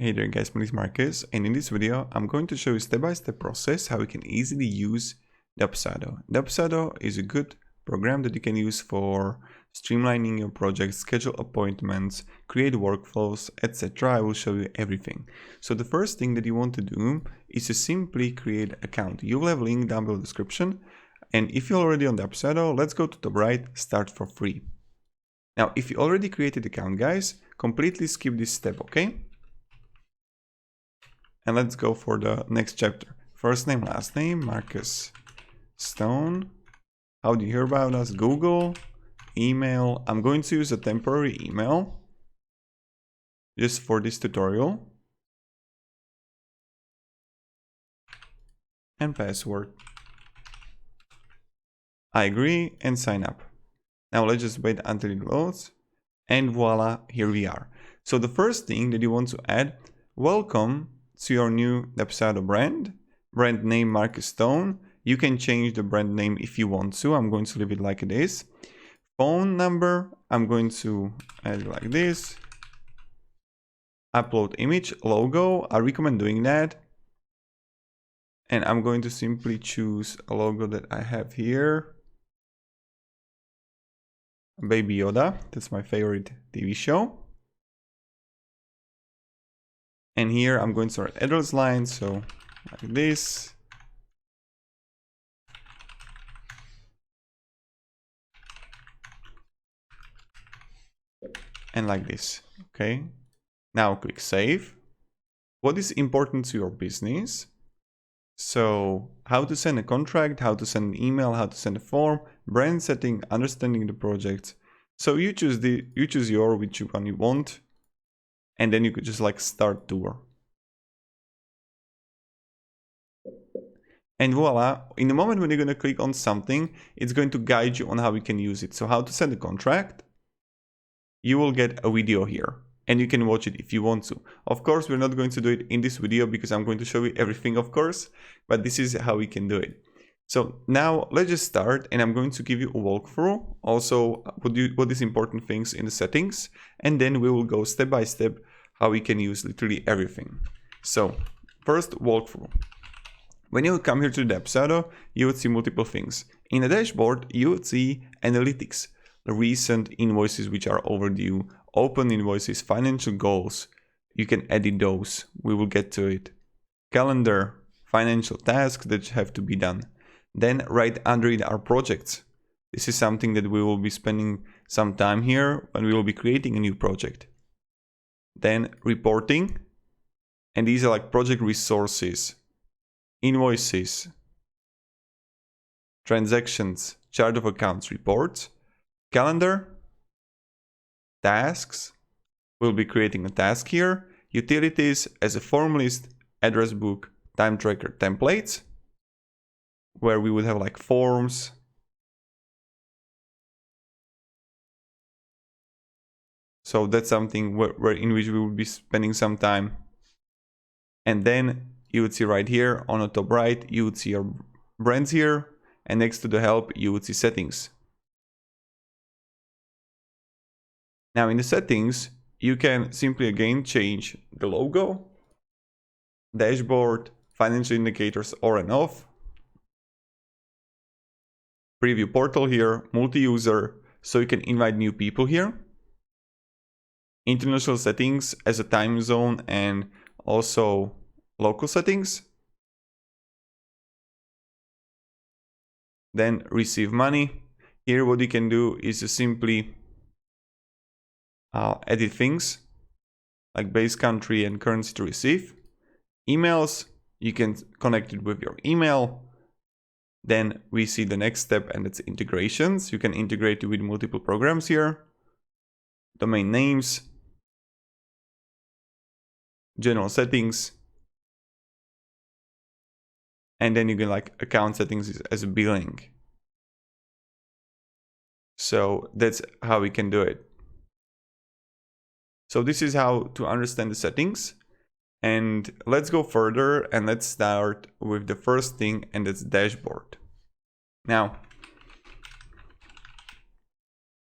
Hey there guys, my name is Marcus, and in this video I'm going to show you step-by-step process how you can easily use Dubsado. Dubsado is a good program that you can use for streamlining your project, schedule appointments, create workflows, etc. I will show you everything. So the first thing that you want to do is to simply create an account. You will have a link down below the description, and if you're already on Dubsado, let's go to the right, start for free. Now if you already created an account, guys, completely skip this step, okay? And let's go for the next chapter. First name, last name, Marcus Stone. How do you hear about us? Google, email. I'm going to use a temporary email just for this tutorial. And password. I agree and sign up. Now let's just wait until it loads. And voila, here we are. So the first thing that you want to add, welcome to your new Dubsado brand name Marcus Stone. You can change the brand name if you want to. I'm going to leave it like it is. Phone number, I'm going to add it like this. Upload image, logo, I recommend doing that. And I'm going to simply choose a logo that I have here. Baby Yoda, that's my favorite TV show. And here I'm going to start address line, so like this. And like this, okay? Now click save. What is important to your business? So how to send a contract, how to send an email, how to send a form, brand setting, understanding the project. So you choose which one you want. And then you could just like start tour. And voila, in the moment when you're going to click on something, it's going to guide you on how you can use it. So how to send a contract, you will get a video here and you can watch it if you want to. Of course, we're not going to do it in this video because I'm going to show you everything, of course, but this is how we can do it. So now let's just start, and I'm going to give you a walkthrough, also what is important things in the settings, and then we will go step by step how we can use literally everything. So first, walkthrough. When you come here to Dubsado, you would see multiple things. In the dashboard, you would see analytics, the recent invoices which are overdue, open invoices, financial goals. You can edit those. We will get to it. Calendar, financial tasks that have to be done. Then right under it are projects. This is something that we will be spending some time here when we will be creating a new project. Then reporting. And these are like project resources, invoices, transactions, chart of accounts, reports, calendar, tasks. We'll be creating a task here, utilities as a form list, address book, time tracker, templates, where we would have like forms, so that's something where in which we will be spending some time. And then you would see right here on the top right, you would see your brands here, and next to the help you would see settings. Now in the settings, you can simply again change the logo, dashboard, financial indicators on and off, preview portal here, multi-user, so you can invite new people here, international settings as a time zone and also local settings. Then receive money. Here what you can do is to simply edit things like base country and currency to receive. Emails, you can connect it with your email. Then we see the next step, and it's integrations. You can integrate it with multiple programs here. Domain names, general settings, and then you can like account settings as a billing. So that's how we can do it. So this is how to understand the settings. And let's go further, and let's start with the first thing, and that's dashboard. Now,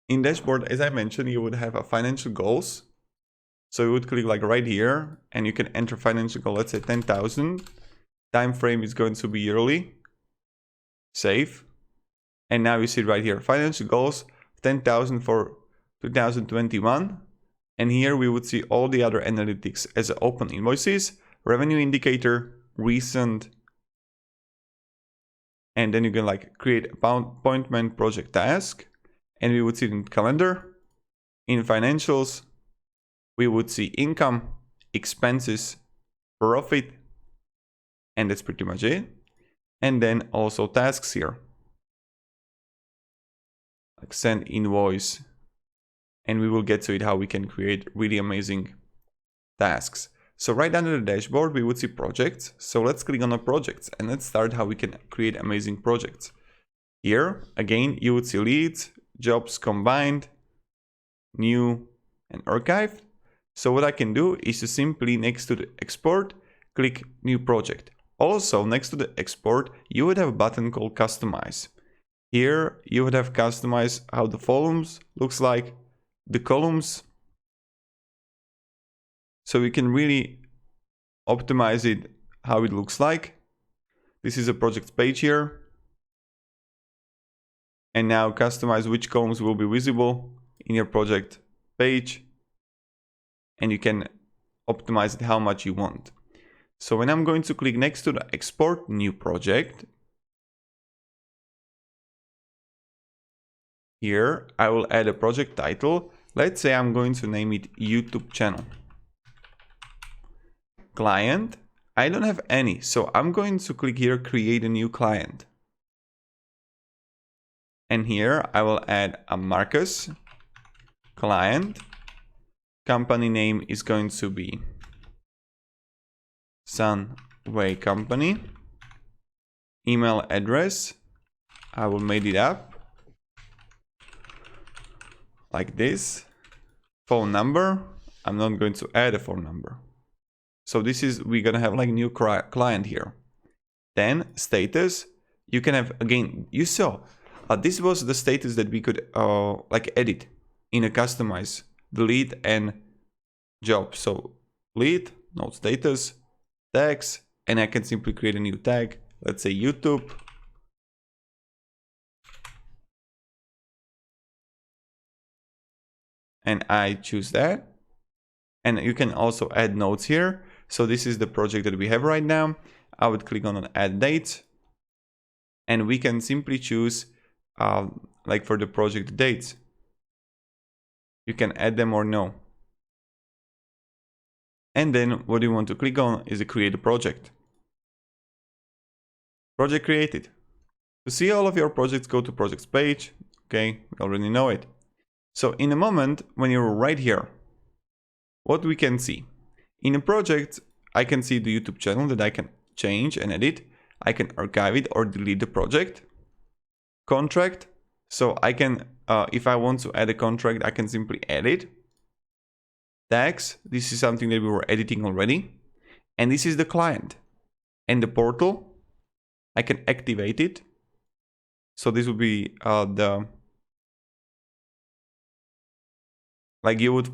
in dashboard, as I mentioned, you would have a financial goals. So you would click like right here and you can enter financial goal, let's say 10,000. Time frame is going to be yearly. Save. And now you see right here, financial goals, 10,000 for 2021. And here we would see all the other analytics as open invoices, revenue indicator, recent, and then you can like create appointment, project, task, and we would see it in calendar. In financials, we would see income, expenses, profit, and that's pretty much it. And then also tasks here, like send invoice, and we will get to it how we can create really amazing tasks. So right under the dashboard, we would see projects. So let's click on the projects and let's start how we can create amazing projects. Here, again, you would see leads, jobs combined, new, and archived. So what I can do is to simply next to the export, click new project. Also, next to the export, you would have a button called customize. Here, you would have customize how the columns looks like, the columns. So we can really optimize it how it looks like. This is a project page here. And now customize which columns will be visible in your project page. And you can optimize it how much you want. So when I'm going to click next to the export new project, here I will add a project title. Let's say I'm going to name it YouTube channel. Client, I don't have any, so I'm going to click here, create a new client. And here I will add a Marcus client. Company name is going to be Sunway Company. Email address, I will make it up like this. Phone number, I'm not going to add a phone number. So this is, we're gonna have like new client here. Then status, you can have, again, you saw, this was the status that we could like edit in a customize, the lead and job. So lead, no status, tags, and I can simply create a new tag. Let's say YouTube. And I choose that. And you can also add notes here. So this is the project that we have right now. I would click on add dates. And we can simply choose like for the project dates. You can add them or no. And then what you want to click on is to create a project. Project created. To see all of your projects, go to projects page. Okay, we already know it. So in a moment, when you're right here, what we can see in a project, I can see the YouTube channel that I can change and edit. I can archive it or delete the project. Contract. So I can, if I want to add a contract, I can simply add it. Tags. This is something that we were editing already. And this is the client. And the portal, I can activate it. So this would be like you would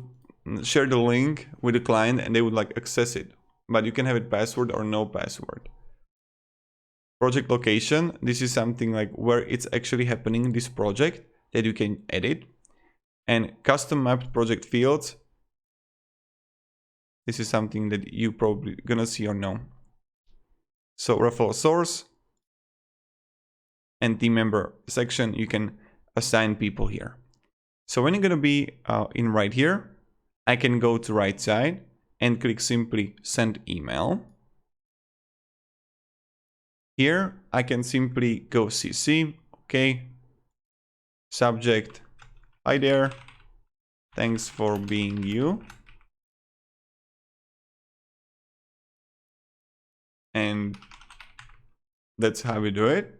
share the link with the client and they would like access it, but you can have it password or no password. Project location, this is something like where it's actually happening in this project that you can edit. And custom mapped project fields, this is something that you probably gonna see or no. So referral source and team member section, you can assign people here. So when you're gonna be in right here, I can go to right side and click simply send email. Here I can simply go CC, okay. Subject, hi there, thanks for being you. And that's how we do it.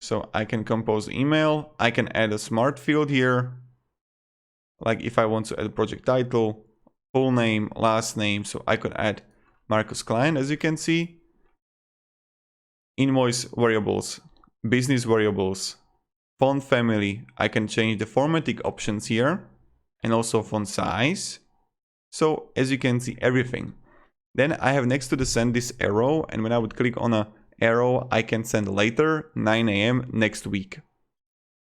So I can compose email. I can add a smart field here. Like if I want to add a project title, full name, last name. So I could add Marcus Klein, as you can see. Invoice variables, business variables, Font family, I can change the formatting options here and also font size. So as you can see, everything. Then I have next to the send this arrow, and when I would click on a arrow, I can send later 9 a.m. next week.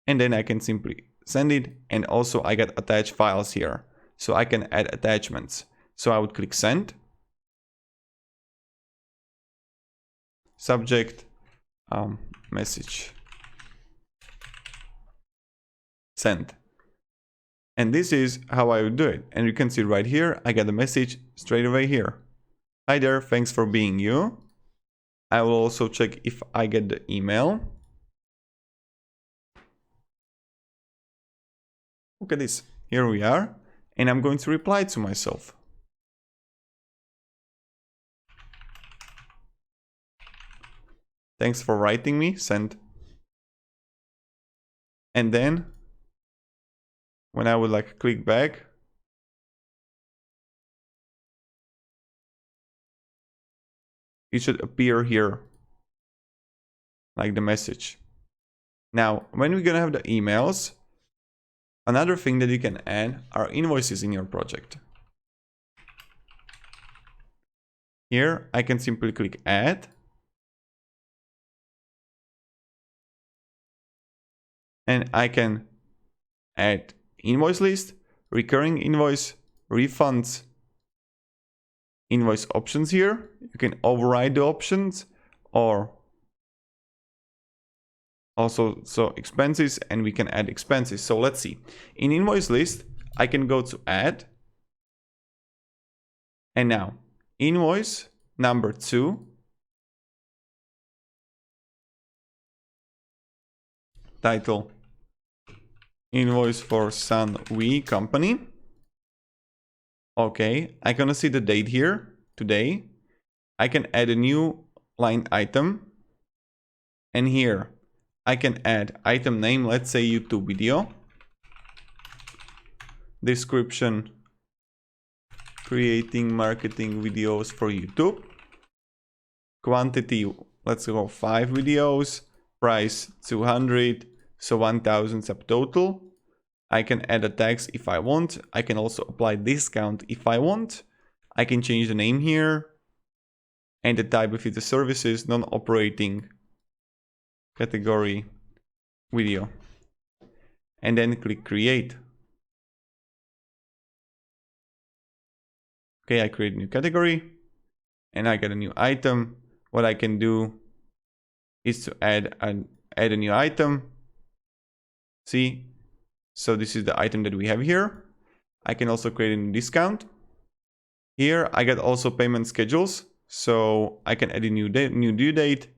And then I can simply send it, and also I got attached files here. So I can add attachments. So I would click send. Subject, message. Send. And this is how I would do it. And you can see right here, I got a message straight away here. Hi there, thanks for being you. I will also check if I get the email. Look at this, here we are. And I'm going to reply to myself. Thanks for writing me, send. And then when I would like click back, it should appear here, like the message. Now, when we're gonna have the emails, another thing that you can add are invoices in your project. Here, I can simply click add. And I can add invoice list, recurring invoice, refunds, invoice options here. You can override the options, or also expenses, and we can add expenses. So let's see. In invoice list, I can go to add. And now invoice number 2. Title, invoice for Sun We company. Okay, I'm gonna see the date here, today. I can add a new line item. And here, I can add item name, let's say YouTube video. Description, creating marketing videos for YouTube. Quantity, let's go 5 videos. Price 200, so 1000 subtotal. I can add a tax if I want. I can also apply discount if I want. I can change the name here. And the type of it, the services, non-operating, category, video. And then click create. Okay, I create a new category. And I get a new item. What I can do is to add a new item. See? So this is the item that we have here. I can also create a new discount. Here I get also payment schedules. So I can add a new due date.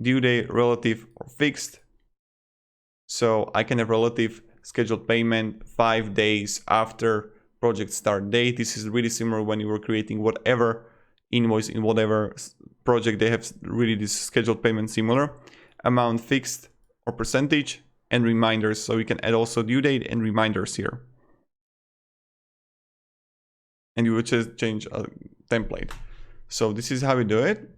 Due date, relative or fixed. So I can have relative scheduled payment 5 days after project start date. This is really similar when you were creating whatever invoice in whatever project, they have really this scheduled payment similar. Amount fixed or percentage, and reminders. So we can add also due date and reminders here. And you would just change a template. So this is how we do it.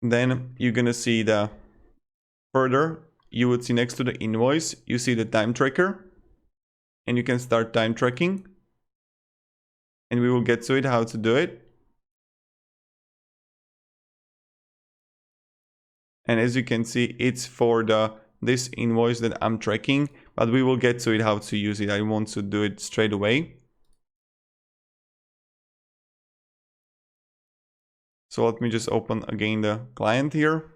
Then you're gonna see the further, you would see next to the invoice, you see the time tracker, and you can start time tracking. And we will get to it, how to do it. And as you can see, it's for this invoice that I'm tracking, but we will get to it, how to use it. I want to do it straight away. So let me just open again the client here.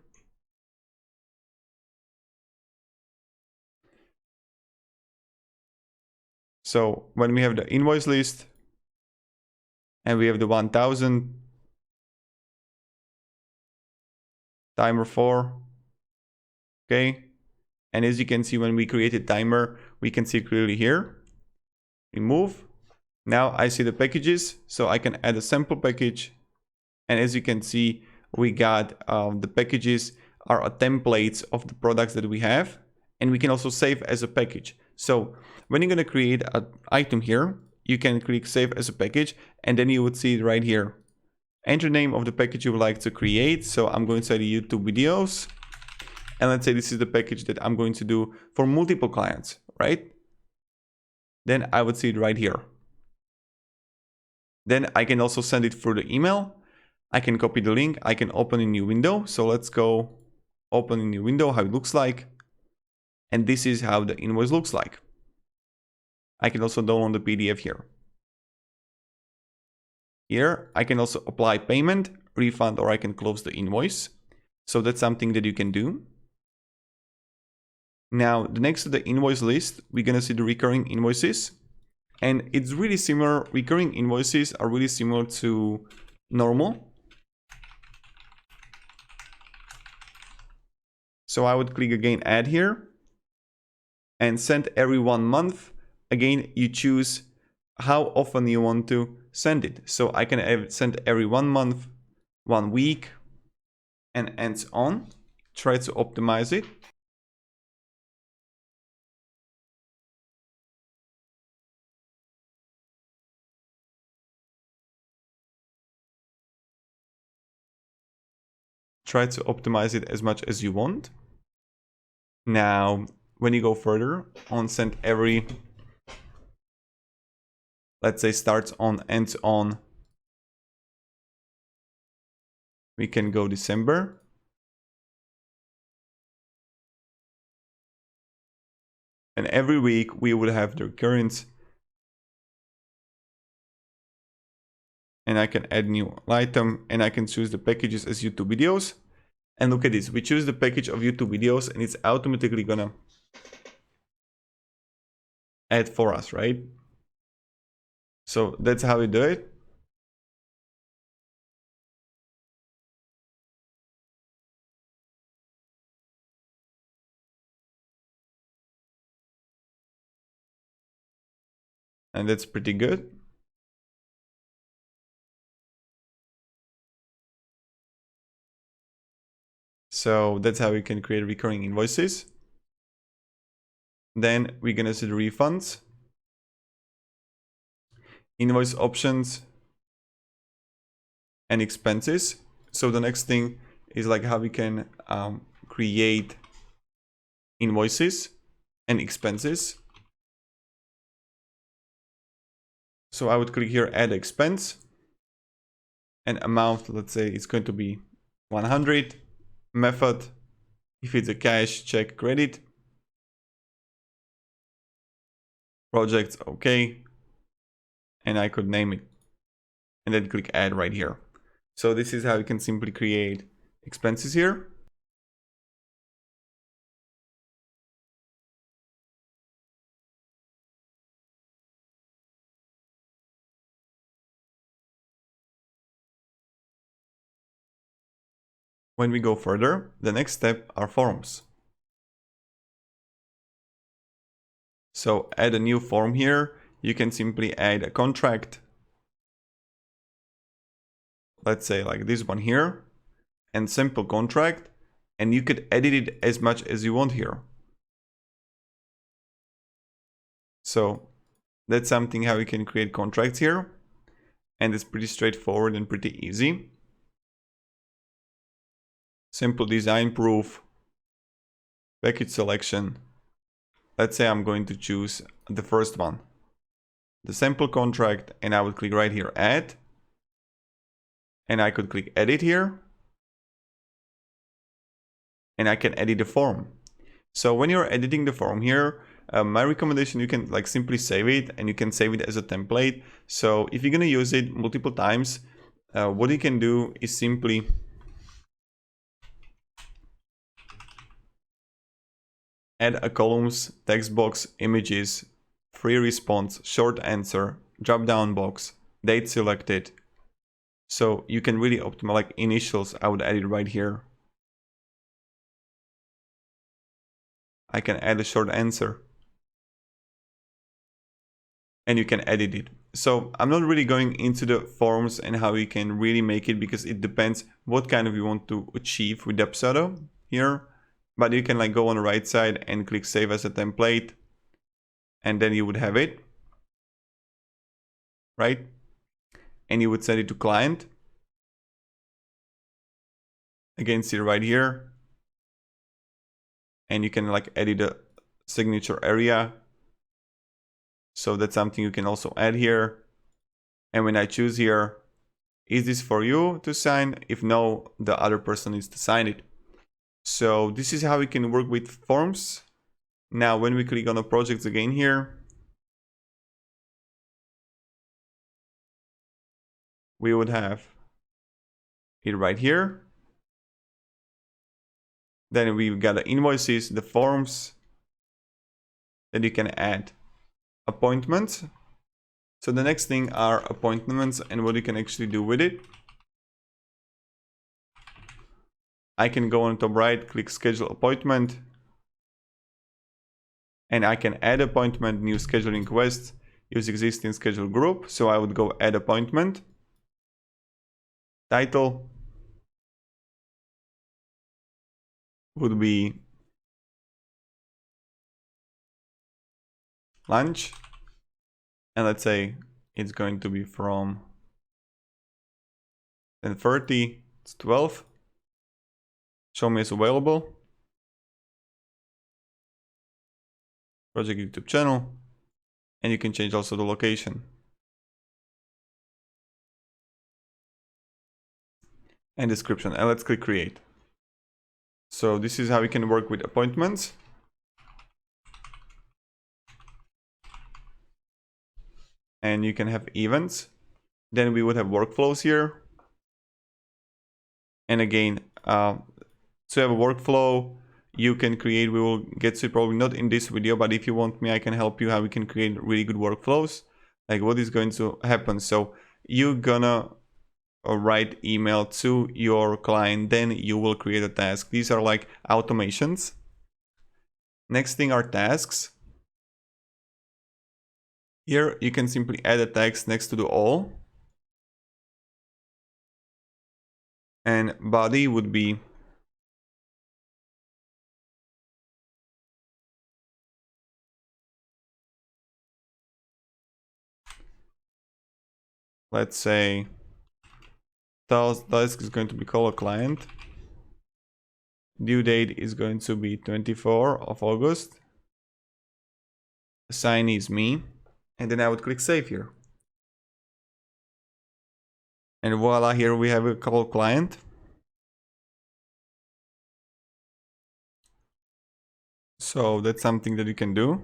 So when we have the invoice list and we have the 1000, timer 4, okay. And as you can see, when we create a timer, we can see clearly here, remove. Now I see the packages, so I can add a sample package. And as you can see, we got the packages are templates of the products that we have, and we can also save as a package. So when you're going to create an item here, you can click save as a package, and then you would see it right here. enter name of the package you would like to create. So I'm going to say the YouTube videos. And let's say this is the package that I'm going to do for multiple clients, right? Then I would see it right here. Then I can also send it through the email. I can copy the link. I can open a new window. So let's go open a new window, how it looks like. And this is how the invoice looks like. I can also download the PDF here. Here, I can also apply payment, refund, or I can close the invoice. So that's something that you can do. Now, the next to the invoice list, we're going to see the recurring invoices. And it's really similar. Recurring invoices are really similar to normal. So I would click again, add here, and send every 1 month. Again, you choose how often you want to send it. So I can send every 1 month, 1 week, and so on. Try to optimize it. Try to optimize it as much as you want. Now, when you go further on send every, let's say starts on, ends on, we can go December. And every week we will have the recurrence. And I can add new item and I can choose the packages as YouTube videos. And look at this, we choose the package of YouTube videos and it's automatically gonna add for us, right? So that's how we do it. And that's pretty good. So that's how we can create recurring invoices. Then we're gonna see the refunds, invoice options, and expenses. So the next thing is like how we can create invoices and expenses. So I would click here, add expense, and amount, let's say it's going to be 100. Method, if it's a cash, check, credit. Projects, okay. And I could name it. And then click add right here. So this is how you can simply create expenses here. When we go further, the next step are forms. So add a new form here. You can simply add a contract. Let's say like this one here, and simple contract, and you could edit it as much as you want here. So that's something how you can create contracts here, and it's pretty straightforward and pretty easy. Simple design proof, package selection. Let's say I'm going to choose the first one, the sample contract, and I would click right here, add. And I could click edit here. And I can edit the form. So when you're editing the form here, my recommendation, you can like simply save it and you can save it as a template. So if you're going to use it multiple times, what you can do is simply add a columns, text box, images, free response, short answer, drop down box, date selected. So you can really optimize like initials. I would add it right here. I can add a short answer. And you can edit it. So I'm not really going into the forms and how you can really make it, because it depends what kind of you want to achieve with Dubsado here. But you can like go on the right side and click save as a template, and then you would have it, right? And you would send it to client. again see right here, and you can like edit the signature area. So that's something you can also add here. And when I choose here, is this for you to sign? If no, the other person needs to sign it. So this is how we can work with forms. Now, when we click on the projects again here, we would have it right here. Then we've got the invoices, the forms, that you can add appointments. So the next thing are appointments and what you can actually do with it. I can go on top right, click schedule appointment, and I can add appointment, new scheduling request, use existing schedule group. So I would go add appointment, title would be lunch, and let's say it's going to be from 10:30 to 12. Show me as available. Project YouTube channel, and you can change also the location. And description, and let's click create. So this is how we can work with appointments. And you can have events. Then we would have workflows here. And again, so you have a workflow you can create. We will get to it probably not in this video, but if you want me, I can help you how we can create really good workflows. Like what is going to happen. So you're gonna write email to your client, then you will create a task. These are like automations. Next thing are tasks. Here you can simply add a text next to the all. And body would be let's say task is going to be call a client. Due date is going to be 24th of August. Assignee is me. And then I would click save here. And voila, here we have a call client. So that's something that you can do.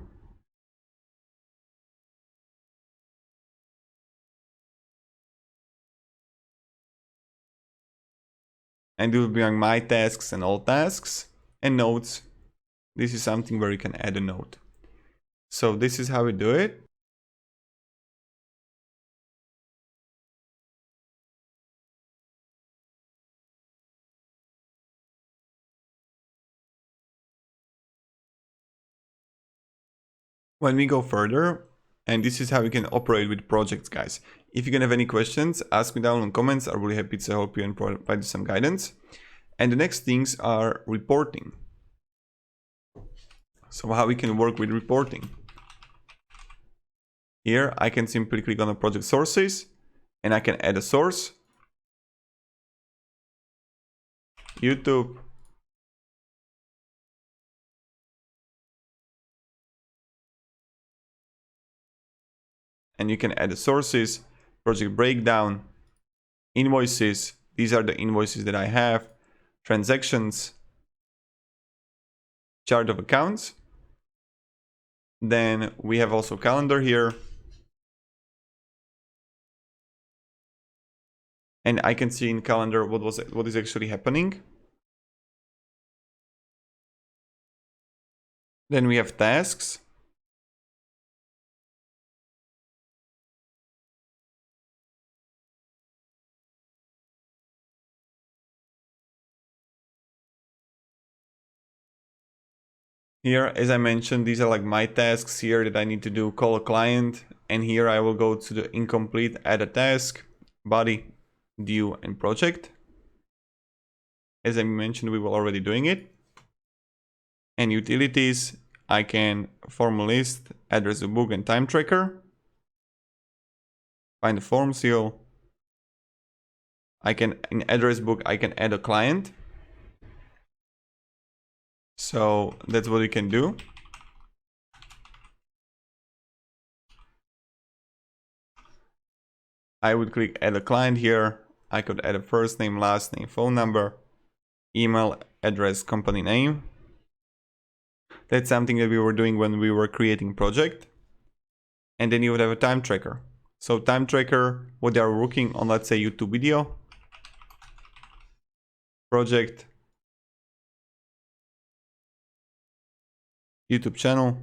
And it will be on my tasks and all tasks and notes. This is something where you can add a note. So this is how we do it. When we go further, and this is how you can operate with projects, guys. If you can have any questions, ask me down in the comments. I'm really happy to help you and provide you some guidance. And the next things are reporting. So how we can work with reporting. Here I can simply click on the project sources and I can add a source. YouTube. And you can add the sources, project breakdown, invoices. These are the invoices that I have, transactions, chart of accounts. Then we have also calendar here. And I can see in calendar what is actually happening. Then we have tasks. Here, as I mentioned, these are like my tasks here that I need to do, call a client. And here I will go to the incomplete, add a task, body, due, and project. As I mentioned, we were already doing it. And utilities, I can form a list, address a book, and time tracker. Find the form seal. I can, in address book, I can add a client. So that's what you can do. I would click add a client here. I could add a first name, last name, phone number, email address, company name. That's something that we were doing when we were creating project. And then you would have a time tracker. So time tracker, what they are working on, let's say YouTube video, project, YouTube channel.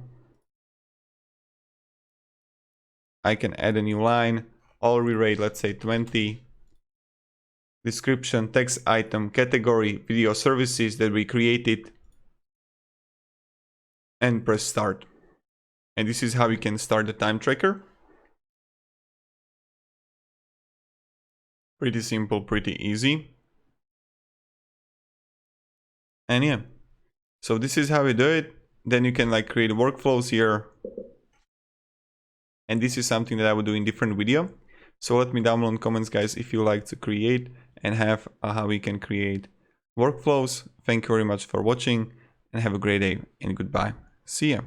I can add a new line, all rate, let's say 20. Description, text item, category, video services that we created. And press start. And this is how you can start the time tracker. Pretty simple, pretty easy. And yeah, so this is how we do it. Then you can like create workflows here. And this is something that I would do in different video. So let me down below in comments, guys, if you like to create and have how we can create workflows. Thank you very much for watching and have a great day and goodbye. See ya.